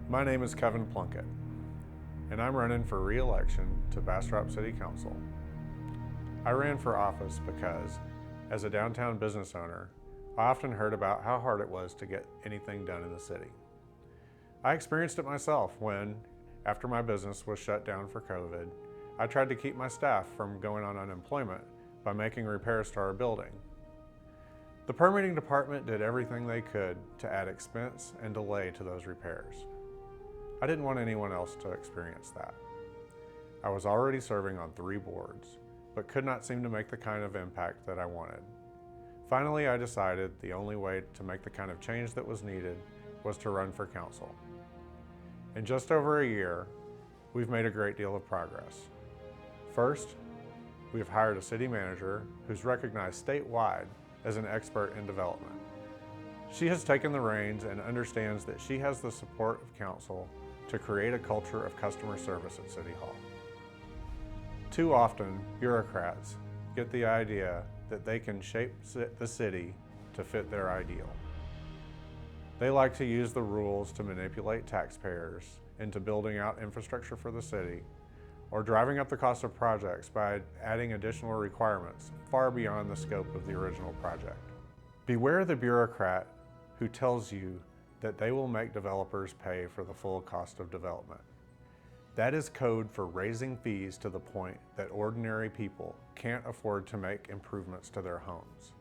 My name is Kevin Plunkett, and I'm running for re-election to Bastrop City Council. I ran for office because, as a downtown business owner, I often heard about how hard it was to get anything done in the city. I experienced it myself when, after my business was shut down for COVID, I tried to keep my staff from going on unemployment by making repairs to our building. The permitting department did everything they could to add expense and delay to those repairs. I didn't want anyone else to experience that. I was already serving on 3 boards, but could not seem to make the kind of impact that I wanted. Finally, I decided the only way to make the kind of change that was needed was to run for council. In just over a year, we've made a great deal of progress. First, we've hired a city manager who's recognized statewide as an expert in development. She has taken the reins and understands that she has the support of council to create a culture of customer service at City Hall. Too often, bureaucrats get the idea that they can shape the city to fit their ideal. They like to use the rules to manipulate taxpayers into building out infrastructure for the city, or driving up the cost of projects by adding additional requirements far beyond the scope of the original project. Beware the bureaucrat who tells you that they will make developers pay for the full cost of development. That is code for raising fees to the point that ordinary people can't afford to make improvements to their homes.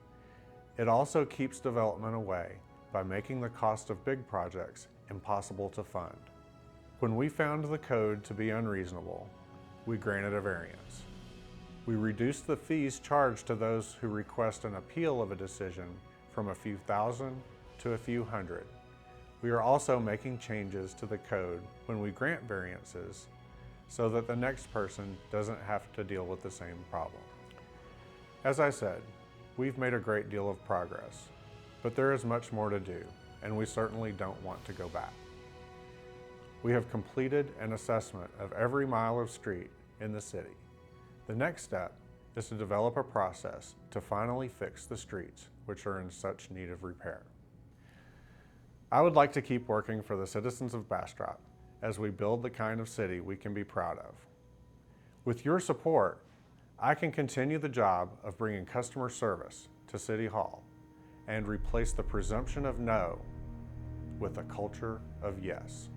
It also keeps development away by making the cost of big projects impossible to fund. When we found the code to be unreasonable, we granted a variance. We reduced the fees charged to those who request an appeal of a decision from a few thousand to a few hundred. We are also making changes to the code when we grant variances so that the next person doesn't have to deal with the same problem. As I said, we've made a great deal of progress, but there is much more to do, and we certainly don't want to go back. We have completed an assessment of every mile of street in the city. The next step is to develop a process to finally fix the streets which are in such need of repair. I would like to keep working for the citizens of Bastrop as we build the kind of city we can be proud of. With your support, I can continue the job of bringing customer service to City Hall and replace the presumption of no with a culture of yes.